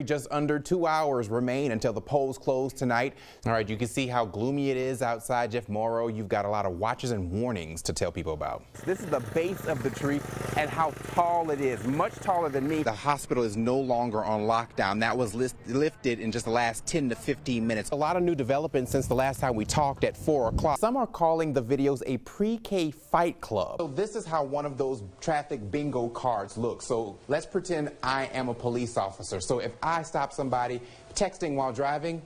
Just under 2 hours remain until the polls close tonight. All right, you can see how gloomy it is outside. Jeff Morrow, you've got a lot of watches and warnings to tell people about. This is the base of the tree and how tall it is, much taller than me. The hospital is no longer on lockdown. That was lifted in just the last 10 to 15 minutes. A lot of new developments since the last time we talked at 4 o'clock. Some are calling the videos a pre-K fight club. So this is how one of those traffic bingo cards looks. So let's pretend I am a police officer. So if I stop somebody texting while driving,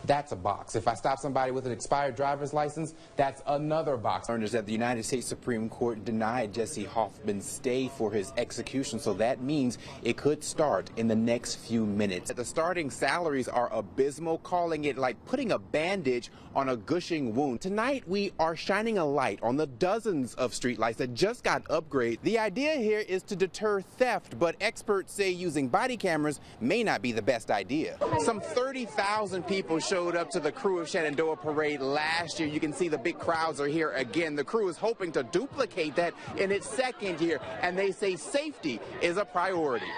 that's a box. If I stop somebody with an expired driver's license, that's another box. Is that the United States Supreme Court denied Jesse Hoffman's stay for his execution, so that means it could start in the next few minutes. The starting salaries are abysmal, calling it like putting a bandage on a gushing wound. Tonight, we are shining a light on the dozens of streetlights that just got upgraded. The idea here is to deter theft, but experts say using body cameras may not be the best idea. Some 30,000 people showed up to the Crew of Shenandoah parade last year. You can see the big crowds are here again. The crew is hoping to duplicate that in its second year, and they say safety is a priority.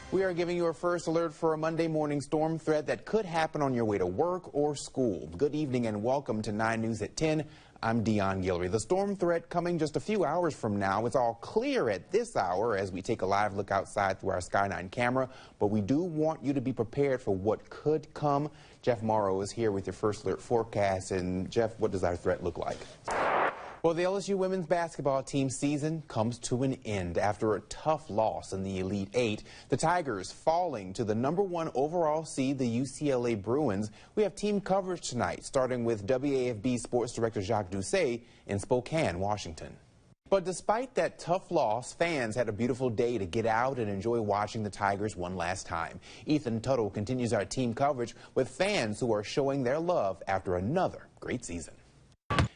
We are giving you a first alert for a Monday morning storm threat that could happen on your way to work or school. Good evening and welcome to 9 News at 10. I'm Deon Guillory. The storm threat coming just a few hours from now. It's all clear at this hour as we take a live look outside through our Sky 9 camera, but we do want you to be prepared for what could come. Jeff Morrow is here with your first alert forecast. And Jeff, what does our threat look like? Well, the LSU women's basketball team season comes to an end after a tough loss in the Elite Eight. The Tigers falling to the #1 overall seed, the UCLA Bruins. We have team coverage tonight, starting with WAFB Sports Director Jacques Doucet in Spokane, Washington. But despite that tough loss, fans had a beautiful day to get out and enjoy watching the Tigers one last time. Ethan Tuttle continues our team coverage with fans who are showing their love after another great season.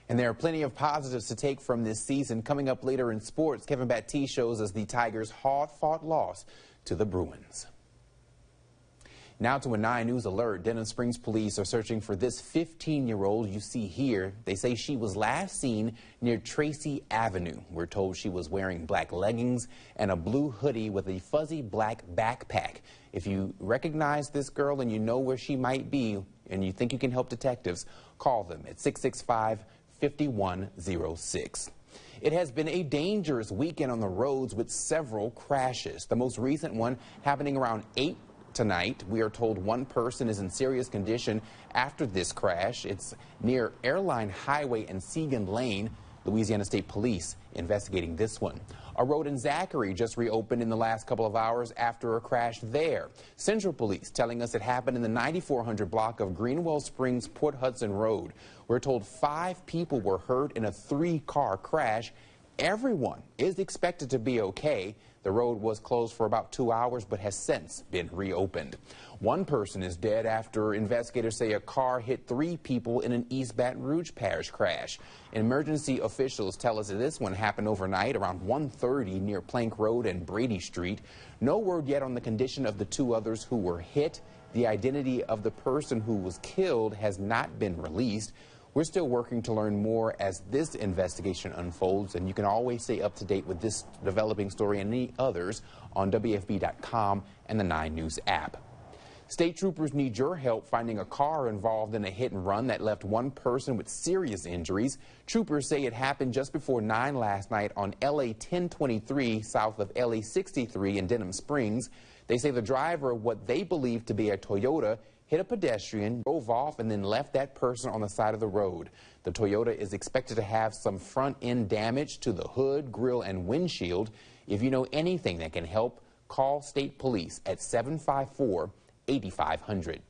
And there are plenty of positives to take from this season. Coming up later in sports, Kevin Baptiste shows us the Tigers' hard-fought loss to the Bruins. Now to a 9 News alert. Denham Springs police are searching for this 15-year-old you see here. They say she was last seen near Tracy Avenue. We're told she was wearing black leggings and a blue hoodie with a fuzzy black backpack. If you recognize this girl and you know where she might be and you think you can help detectives, call them at 665-5106. It has been a dangerous weekend on the roads with several crashes. The most recent one happening around 8 tonight. We are told one person is in serious condition after this crash. It's near Airline Highway and Segan Lane. Louisiana State Police investigating this one. A road in Zachary just reopened in the last couple of hours after a crash there. Central Police telling us it happened in the 9400 block of Greenwell Springs Port Hudson Road. We're told 5 people were hurt in a 3-car crash. Everyone is expected to be okay. The road was closed for about 2 hours but has since been reopened. One person is dead after investigators say a car hit 3 people in an East Baton Rouge Parish crash. Emergency officials tell us that this one happened overnight around 1:30 near Plank Road and Brady Street. No word yet on the condition of the 2 others who were hit. The identity of the person who was killed has not been released. We're still working to learn more as this investigation unfolds, and you can always stay up to date with this developing story and any others on WFB.com and the 9 News app. State troopers need your help finding a car involved in a hit and run that left one person with serious injuries. Troopers say it happened just before 9 last night on LA 1023 south of LA 63 in Denham Springs. They say the driver of what they believe to be a Toyota hit a pedestrian, drove off, and then left that person on the side of the road. The Toyota is expected to have some front-end damage to the hood, grille, and windshield. If you know anything that can help, call State Police at 754-8500.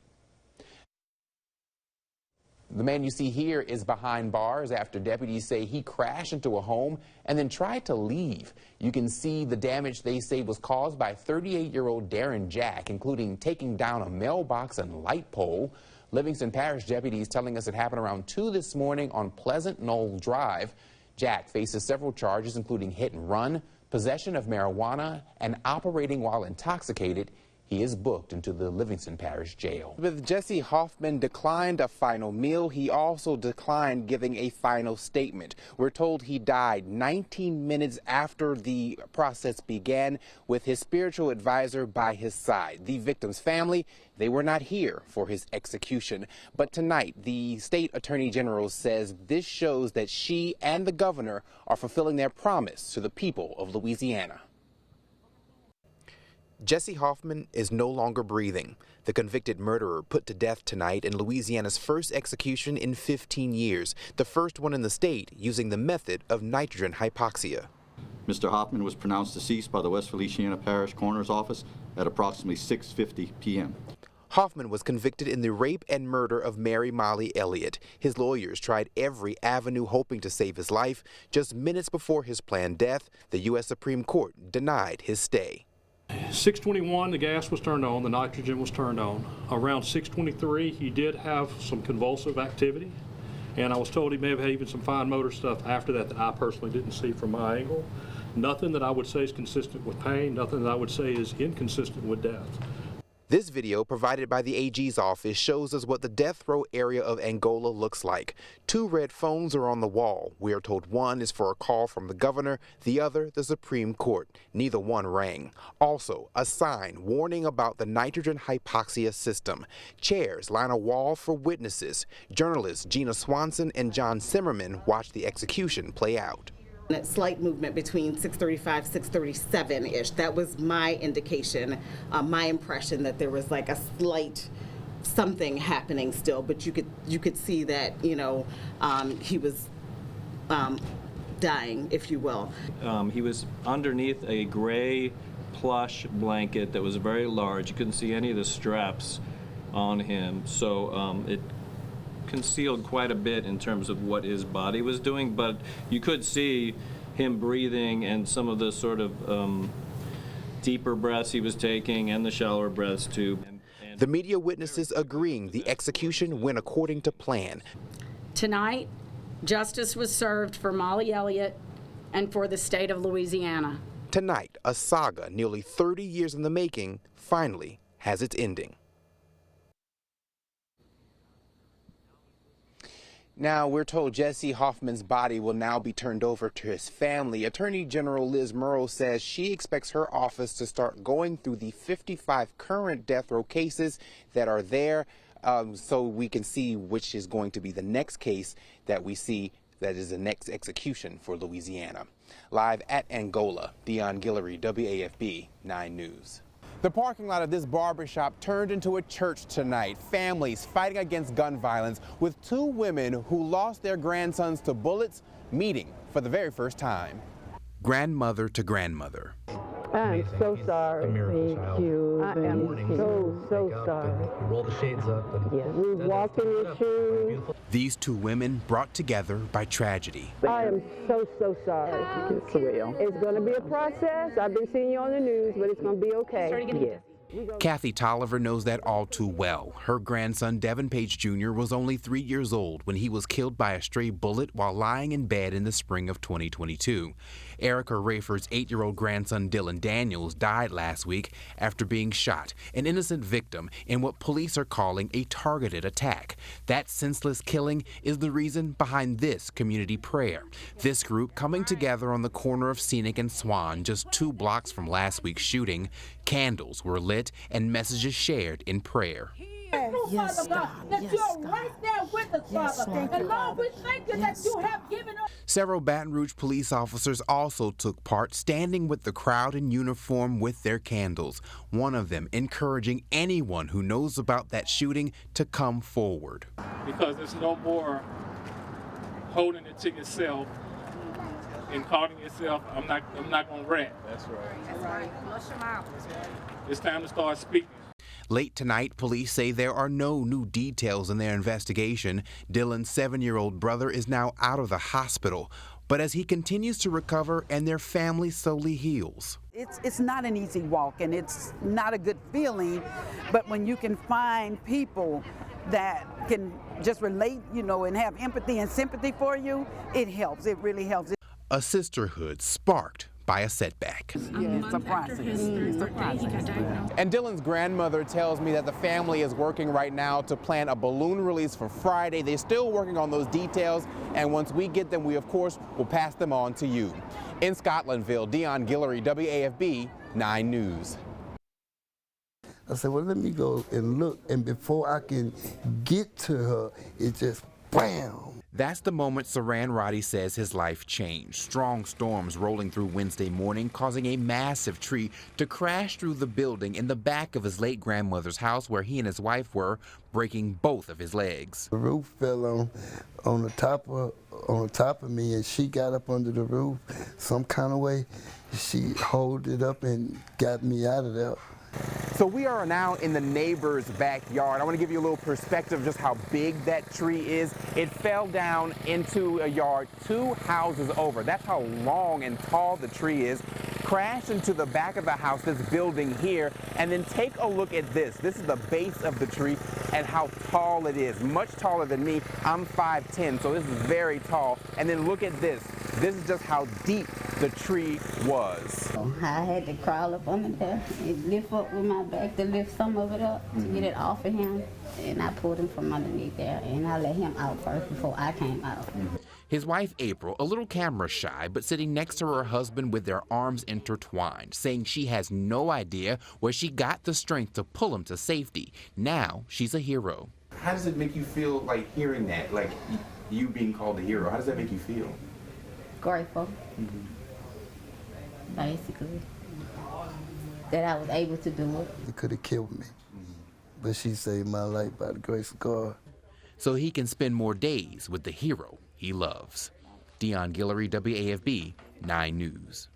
The man you see here is behind bars after deputies say he crashed into a home and then tried to leave. You can see the damage they say was caused by 38-year-old Darren Jack, including taking down a mailbox and light pole. Livingston Parish deputies telling us it happened around 2 this morning on Pleasant Knoll Drive. Jack faces several charges, including hit and run, possession of marijuana, and operating while intoxicated. He is booked into the Livingston Parish Jail. With Jesse Hoffman declined a final meal, he also declined giving a final statement. We're told he died 19 minutes after the process began, with his spiritual advisor by his side. The victim's family, they were not here for his execution. But tonight, the state attorney general says this shows that she and the governor are fulfilling their promise to the people of Louisiana. Jesse Hoffman is no longer breathing. The convicted murderer put to death tonight in Louisiana's first execution in 15 years, the first one in the state using the method of nitrogen hypoxia. Mr. Hoffman was pronounced deceased by the West Feliciana Parish Coroner's Office at approximately 6:50 p.m. Hoffman was convicted in the rape and murder of Mary Molly Elliott. His lawyers tried every avenue hoping to save his life. Just minutes before his planned death, the U.S. Supreme Court denied his stay. 6:21, the gas was turned on, the nitrogen was turned on. Around 6:23, he did have some convulsive activity, and I was told he may have had even some fine motor stuff after that I personally didn't see from my angle. Nothing that I would say is consistent with pain, nothing that I would say is inconsistent with death. This video provided by the AG's office shows us what the death row area of Angola looks like. 2 red phones are on the wall. We are told one is for a call from the governor, the other the Supreme Court. Neither one rang. Also, a sign warning about the nitrogen hypoxia system. Chairs line a wall for witnesses. Journalists Gina Swanson and John Zimmerman watched the execution play out. That slight movement between 6:35, 6:37-ish. That was my indication, my impression that there was like a slight something happening still, but you could see that, you know, he was dying, if you will. He was underneath a gray plush blanket that was very large. You couldn't see any of the straps on him, so it concealed quite a bit in terms of what his body was doing, but you could see him breathing and some of the sort of deeper breaths he was taking and the shallower breaths too. The media witnesses agreeing the execution went according to plan. Tonight, justice was served for Molly Elliott and for the state of Louisiana. Tonight, a saga nearly 30 years in the making finally has its ending. Now, we're told Jesse Hoffman's body will now be turned over to his family. Attorney General Liz Murrow says she expects her office to start going through the 55 current death row cases that are there so we can see which is going to be the next case that we see that is the next execution for Louisiana. Live at Angola, Deon Guillory, WAFB 9 News. The parking lot of this barbershop turned into a church tonight. Families fighting against gun violence with 2 women who lost their grandsons to bullets meeting for the very first time. Grandmother to grandmother. I'm so sorry. Thank you. I am so sorry. Roll the shades up. And yes. We walked in your shoes. These 2 women brought together by tragedy. I am so sorry. It's real. It's going to be a process. I've been seeing you on the news, but it's going to be okay. Yes. Kathy Tolliver knows that all too well. Her grandson, Devin Page Jr., was only 3 years old when he was killed by a stray bullet while lying in bed in the spring of 2022. Erica Rafer's 8-year-old grandson, Dylan Daniels, died last week after being shot, an innocent victim in what police are calling a targeted attack. That senseless killing is the reason behind this community prayer. This group coming together on the corner of Scenic and Swan, just 2 blocks from last week's shooting. Candles were lit and messages shared in prayer. Yes, God. That Yes, you're God. right there with us, Yes, Father. thank And you, Lord, we thank you Yes, that you God. have given us. Several Baton Rouge police officers also took part, standing with the crowd in uniform with their candles. One of them encouraging anyone who knows about that shooting to come forward. Because there's no more holding it to yourself and calling yourself, I'm not gonna rat. That's right. That's right. Flush them out. It's time to start speaking. Late tonight, police say there are no new details in their investigation. Dylan's 7-year-old brother is now out of the hospital. But as he continues to recover and their family slowly heals. It's not an easy walk and it's not a good feeling, but when you can find people that can just relate, you know, and have empathy and sympathy for you, it helps. It really helps. A sisterhood sparked by a setback. It's a process. It's a process. And Dylan's grandmother tells me that the family is working right now to plan a balloon release for Friday. They're still working on those details, and once we get them, we of course will pass them on to you. In Scotlandville, Deon Guillory, WAFB 9 News. I said, well, let me go and look, and before I can get to her, it just bam. That's the moment Saran Roddy says his life changed. Strong storms rolling through Wednesday morning, causing a massive tree to crash through the building in the back of his late grandmother's house where he and his wife were, breaking both of his legs. The roof fell on the top of me, and she got up under the roof some kind of way. She held it up and got me out of there. So we are now in the neighbor's backyard. I want to give you a little perspective of just how big that tree is. It fell down into a yard 2 houses over. That's how long and tall the tree is. Crashed into the back of the house, this building here, and then take a look at this. This is the base of the tree and how tall it is. Much taller than me. I'm 5'10", so this is very tall. And then look at this. This is just how deep the tree was. I had to crawl up under there and lift up with my back to lift some of it up to get it off of him. And I pulled him from underneath there, and I let him out first before I came out. His wife, April, a little camera shy, but sitting next to her husband with their arms intertwined, saying she has no idea where she got the strength to pull him to safety. Now she's a hero. How does it make you feel, like, hearing that, like, you being called a hero? How does that make you feel? Grateful, basically, that I was able to do it. It could have killed me, but she saved my life by the grace of God. So he can spend more days with the hero he loves. Deon Guillory, WAFB 9 News.